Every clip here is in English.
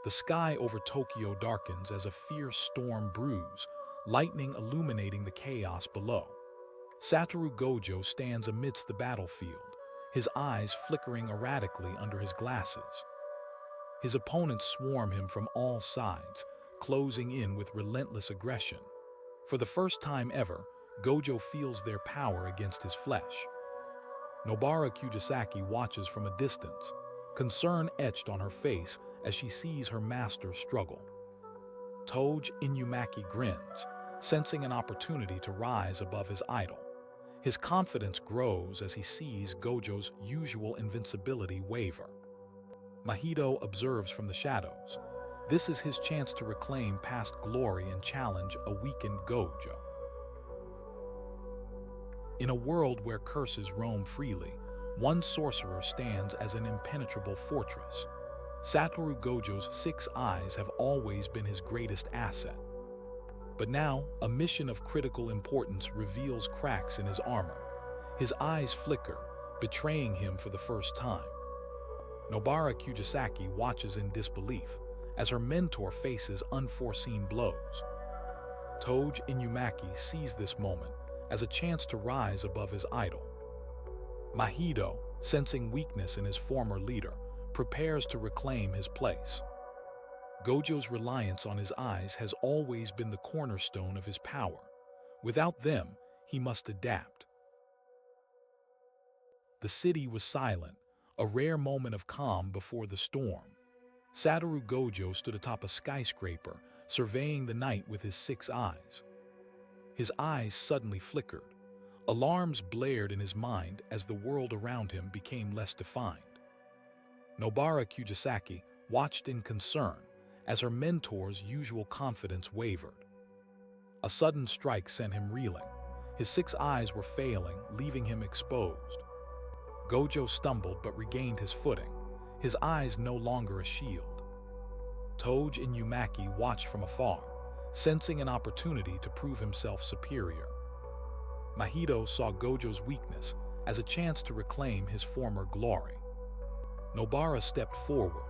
The sky over Tokyo darkens as a fierce storm brews, lightning illuminating the chaos below. Satoru Gojo stands amidst the battlefield, his eyes flickering erratically under his glasses. His opponents swarm him from all sides, closing in with relentless aggression. For the first time ever, Gojo feels their power against his flesh. Nobara Kujisaki watches from a distance, concern etched on her face as she sees her master struggle. Toge Inumaki grins, sensing an opportunity to rise above his idol. His confidence grows as he sees Gojo's usual invincibility waver. Mahito observes from the shadows. This is his chance to reclaim past glory and challenge a weakened Gojo. In a world where curses roam freely, one sorcerer stands as an impenetrable fortress. Satoru Gojo's 6 eyes have always been his greatest asset. But now, a mission of critical importance reveals cracks in his armor. His eyes flicker, betraying him for the first time. Nobara Kujisaki watches in disbelief as her mentor faces unforeseen blows. Toge Inumaki sees this moment as a chance to rise above his idol. Mahito, sensing weakness in his former leader, prepares to reclaim his place. Gojo's reliance on his eyes has always been the cornerstone of his power. Without them, he must adapt. The city was silent, a rare moment of calm before the storm. Satoru Gojo stood atop a skyscraper, surveying the night with his 6 eyes. His eyes suddenly flickered. Alarms blared in his mind as the world around him became less defined. Nobara Kujisaki watched in concern as her mentor's usual confidence wavered. A sudden strike sent him reeling. His 6 eyes were failing, leaving him exposed. Gojo stumbled but regained his footing, his eyes no longer a shield. Toge Inumaki watched from afar, sensing an opportunity to prove himself superior. Mahito saw Gojo's weakness as a chance to reclaim his former glory. Nobara stepped forward,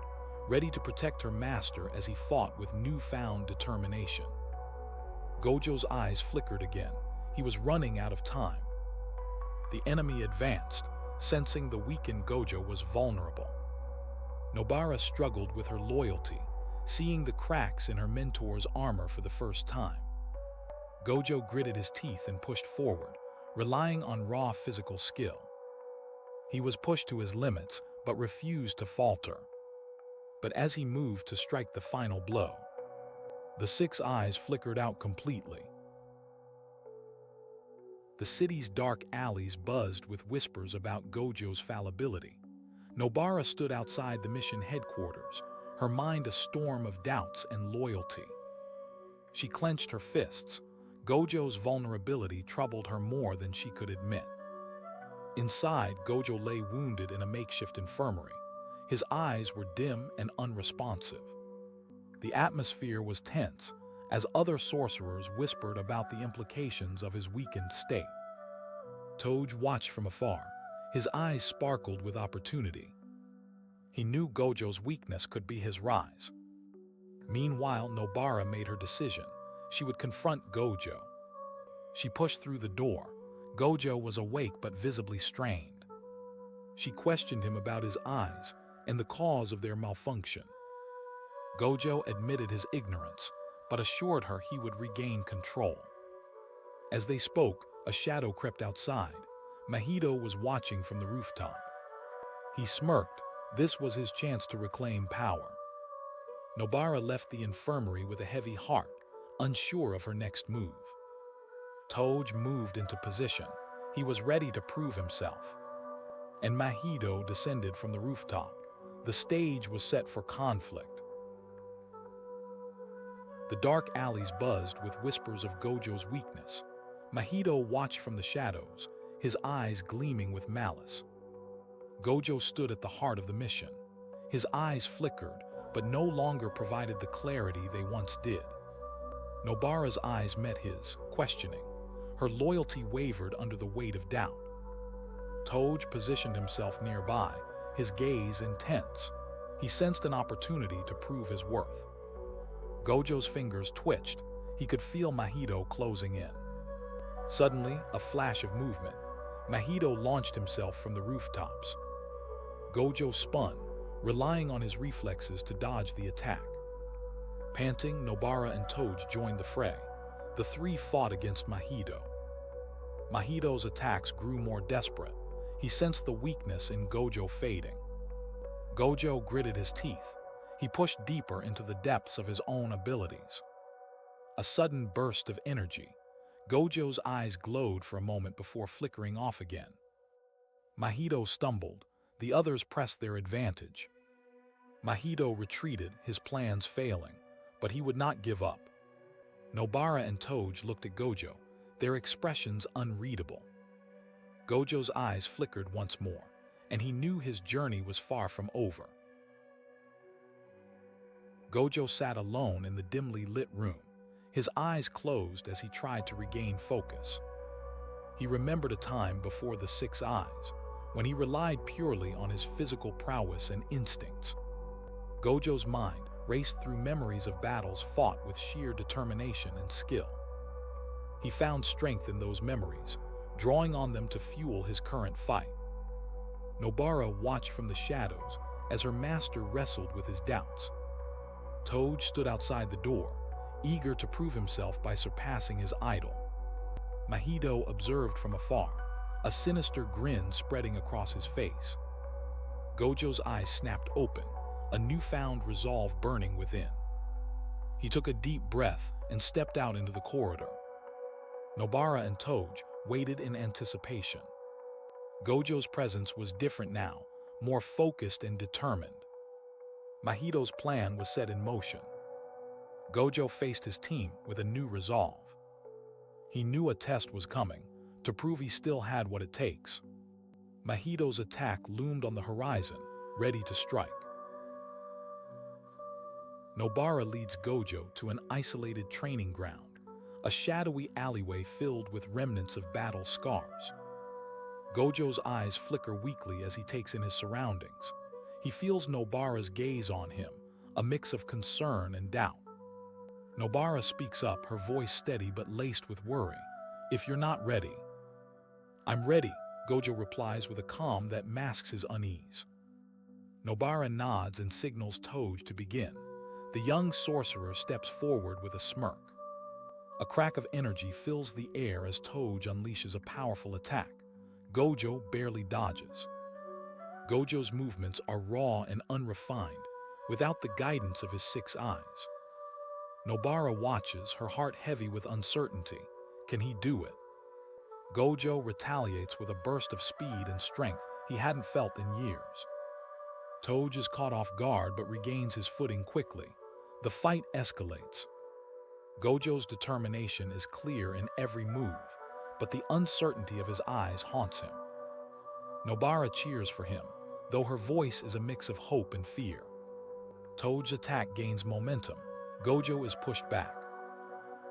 ready to protect her master as he fought with newfound determination. Gojo's eyes flickered again. He was running out of time. The enemy advanced, sensing the weakened Gojo was vulnerable. Nobara struggled with her loyalty, seeing the cracks in her mentor's armor for the first time. Gojo gritted his teeth and pushed forward, relying on raw physical skill. He was pushed to his limits, but refused to falter. But as he moved to strike the final blow, the 6 eyes flickered out completely. The city's dark alleys buzzed with whispers about Gojo's fallibility. Nobara stood outside the mission headquarters, her mind a storm of doubts and loyalty. She clenched her fists. Gojo's vulnerability troubled her more than she could admit. Inside, Gojo lay wounded in a makeshift infirmary. His eyes were dim and unresponsive. The atmosphere was tense, as other sorcerers whispered about the implications of his weakened state. Toge watched from afar. His eyes sparkled with opportunity. He knew Gojo's weakness could be his rise. Meanwhile, Nobara made her decision. She would confront Gojo. She pushed through the door. Gojo was awake but visibly strained. She questioned him about his eyes and the cause of their malfunction. Gojo admitted his ignorance, but assured her he would regain control. As they spoke, a shadow crept outside. Mahito was watching from the rooftop. He smirked. This was his chance to reclaim power. Nobara left the infirmary with a heavy heart, unsure of her next move. Toge moved into position. He was ready to prove himself. And Mahito descended from the rooftop. The stage was set for conflict. The dark alleys buzzed with whispers of Gojo's weakness. Mahito watched from the shadows, his eyes gleaming with malice. Gojo stood at the heart of the mission. His eyes flickered, but no longer provided the clarity they once did. Nobara's eyes met his, questioning. Her loyalty wavered under the weight of doubt. Toge positioned himself nearby, his gaze intense. He sensed an opportunity to prove his worth. Gojo's fingers twitched. He could feel Mahito closing in. Suddenly, a flash of movement. Mahito launched himself from the rooftops. Gojo spun, relying on his reflexes to dodge the attack. Panting, Nobara and Toge joined the fray. The three fought against Mahito. Mahito's attacks grew more desperate. He sensed the weakness in Gojo fading. Gojo gritted his teeth. He pushed deeper into the depths of his own abilities. A sudden burst of energy. Gojo's eyes glowed for a moment before flickering off again. Mahito stumbled. The others pressed their advantage. Mahito retreated, his plans failing, but he would not give up. Nobara and Toge looked at Gojo, their expressions unreadable. Gojo's eyes flickered once more, and he knew his journey was far from over. Gojo sat alone in the dimly lit room, his eyes closed as he tried to regain focus. He remembered a time before the six eyes, when he relied purely on his physical prowess and instincts. Gojo's mind raced through memories of battles fought with sheer determination and skill. He found strength in those memories, drawing on them to fuel his current fight. Nobara watched from the shadows as her master wrestled with his doubts. Toge stood outside the door, eager to prove himself by surpassing his idol. Mahito observed from afar, a sinister grin spreading across his face. Gojo's eyes snapped open, a newfound resolve burning within. He took a deep breath and stepped out into the corridor. Nobara and Toge waited in anticipation. Gojo's presence was different now, more focused and determined. Mahito's plan was set in motion. Gojo faced his team with a new resolve. He knew a test was coming, to prove he still had what it takes. Mahito's attack loomed on the horizon, ready to strike. Nobara leads Gojo to an isolated training ground, a shadowy alleyway filled with remnants of battle scars. Gojo's eyes flicker weakly as he takes in his surroundings. He feels Nobara's gaze on him, a mix of concern and doubt. Nobara speaks up, her voice steady but laced with worry. "If you're not ready." "I'm ready," Gojo replies with a calm that masks his unease. Nobara nods and signals Toge to begin. The young sorcerer steps forward with a smirk. A crack of energy fills the air as Toge unleashes a powerful attack. Gojo barely dodges. Gojo's movements are raw and unrefined, without the guidance of his six eyes. Nobara watches, her heart heavy with uncertainty. Can he do it? Gojo retaliates with a burst of speed and strength he hadn't felt in years. Toge is caught off guard but regains his footing quickly. The fight escalates. Gojo's determination is clear in every move, but the uncertainty of his eyes haunts him. Nobara cheers for him, though her voice is a mix of hope and fear. Toge's attack gains momentum. Gojo is pushed back.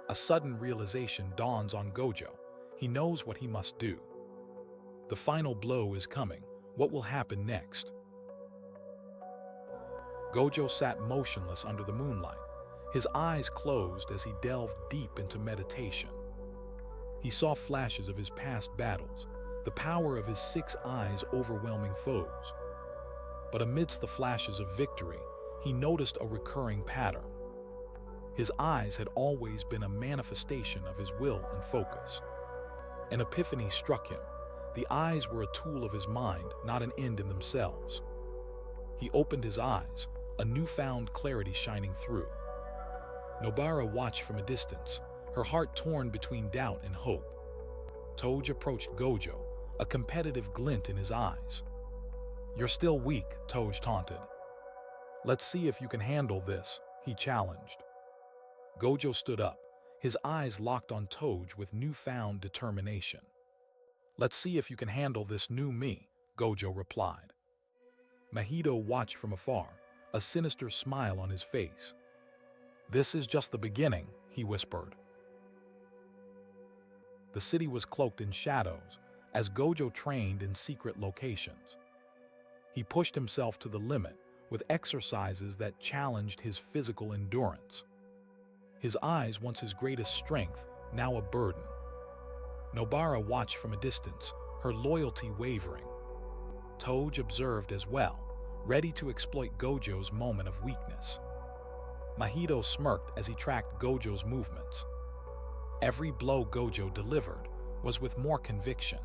A sudden realization dawns on Gojo. He knows what he must do. The final blow is coming. What will happen next? Gojo sat motionless under the moonlight, his eyes closed as he delved deep into meditation. He saw flashes of his past battles, the power of his six eyes overwhelming foes. But amidst the flashes of victory, he noticed a recurring pattern. His eyes had always been a manifestation of his will and focus. An epiphany struck him. The eyes were a tool of his mind, not an end in themselves. He opened his eyes, a newfound clarity shining through. Nobara watched from a distance, her heart torn between doubt and hope. Toge approached Gojo, a competitive glint in his eyes. "You're still weak," Toge taunted. "Let's see if you can handle this," he challenged. Gojo stood up, his eyes locked on Toge with newfound determination. "Let's see if you can handle this new me," Gojo replied. Mahito watched from afar, a sinister smile on his face. "This is just the beginning," he whispered. The city was cloaked in shadows as Gojo trained in secret locations. He pushed himself to the limit, with exercises that challenged his physical endurance. His eyes, once his greatest strength, now a burden. Nobara watched from a distance, her loyalty wavering. Toge observed as well, ready to exploit Gojo's moment of weakness. Mahito smirked as he tracked Gojo's movements. Every blow Gojo delivered was with more conviction.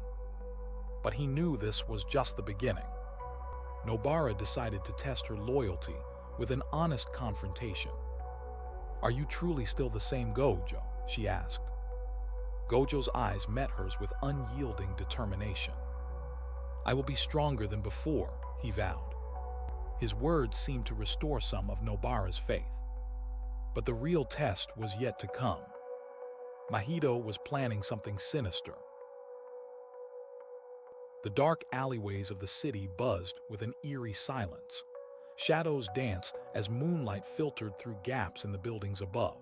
But he knew this was just the beginning. Nobara decided to test her loyalty with an honest confrontation. "Are you truly still the same Gojo?" she asked. Gojo's eyes met hers with unyielding determination. "I will be stronger than before," he vowed. His words seemed to restore some of Nobara's faith. But the real test was yet to come. Mahito was planning something sinister. The dark alleyways of the city buzzed with an eerie silence. Shadows danced as moonlight filtered through gaps in the buildings above.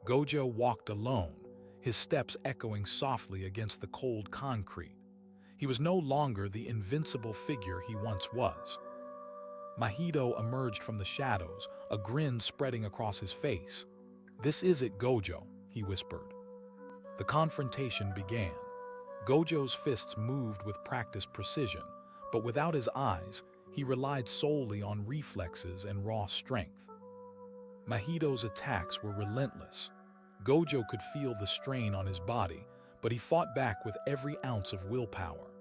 Gojo walked alone, his steps echoing softly against the cold concrete. He was no longer the invincible figure he once was. Mahito emerged from the shadows, a grin spreading across his face. "This is it, Gojo," he whispered. The confrontation began. Gojo's fists moved with practiced precision, but without his eyes, he relied solely on reflexes and raw strength. Mahito's attacks were relentless. Gojo could feel the strain on his body, but he fought back with every ounce of willpower.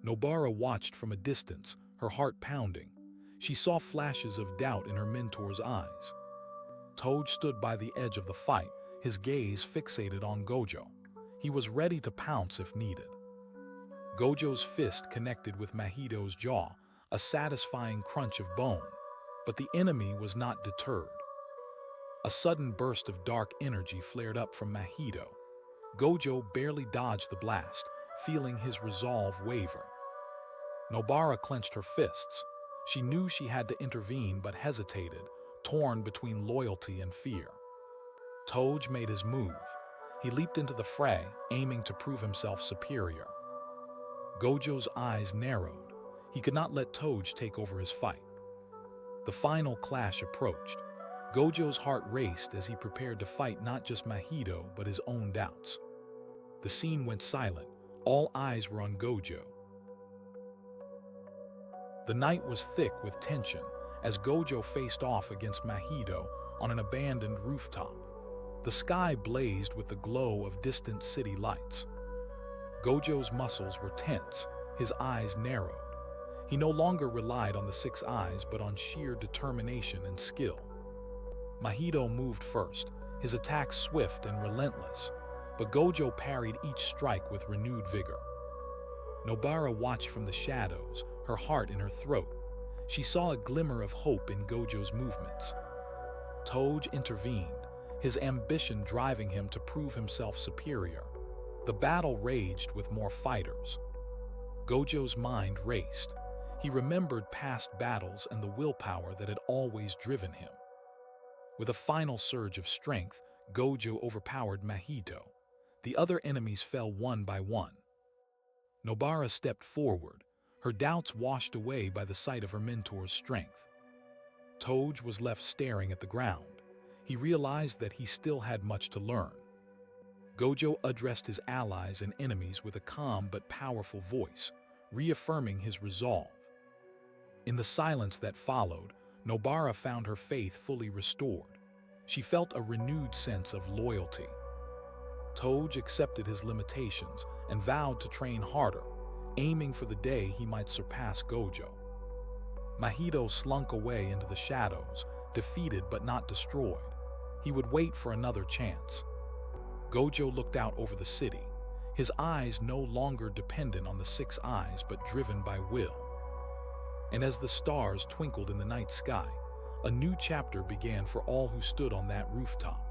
Nobara watched from a distance, her heart pounding. She saw flashes of doubt in her mentor's eyes. Toge stood by the edge of the fight, his gaze fixated on Gojo. He was ready to pounce if needed. Gojo's fist connected with Mahito's jaw, a satisfying crunch of bone. But the enemy was not deterred. A sudden burst of dark energy flared up from Mahito. Gojo barely dodged the blast, feeling his resolve waver. Nobara clenched her fists. She knew she had to intervene but hesitated, torn between loyalty and fear. Toge made his move. He leaped into the fray, aiming to prove himself superior. Gojo's eyes narrowed. He could not let Toge take over his fight. The final clash approached. Gojo's heart raced as he prepared to fight not just Mahito but his own doubts. The scene went silent. All eyes were on Gojo. The night was thick with tension as Gojo faced off against Mahito on an abandoned rooftop. The sky blazed with the glow of distant city lights. Gojo's muscles were tense, his eyes narrowed. He no longer relied on the six eyes but on sheer determination and skill. Mahito moved first, his attacks swift and relentless, but Gojo parried each strike with renewed vigor. Nobara watched from the shadows, her heart in her throat. She saw a glimmer of hope in Gojo's movements. Toge intervened, his ambition driving him to prove himself superior. The battle raged with more fighters. Gojo's mind raced. He remembered past battles and the willpower that had always driven him. With a final surge of strength, Gojo overpowered Mahito. The other enemies fell one by one. Nobara stepped forward, her doubts washed away by the sight of her mentor's strength. Toge was left staring at the ground. He realized that he still had much to learn. Gojo addressed his allies and enemies with a calm but powerful voice, reaffirming his resolve. In the silence that followed, Nobara found her faith fully restored. She felt a renewed sense of loyalty. Toge accepted his limitations and vowed to train harder, aiming for the day he might surpass Gojo. Mahito slunk away into the shadows, defeated but not destroyed. He would wait for another chance. Gojo looked out over the city, his eyes no longer dependent on the six eyes but driven by will. And as the stars twinkled in the night sky, a new chapter began for all who stood on that rooftop.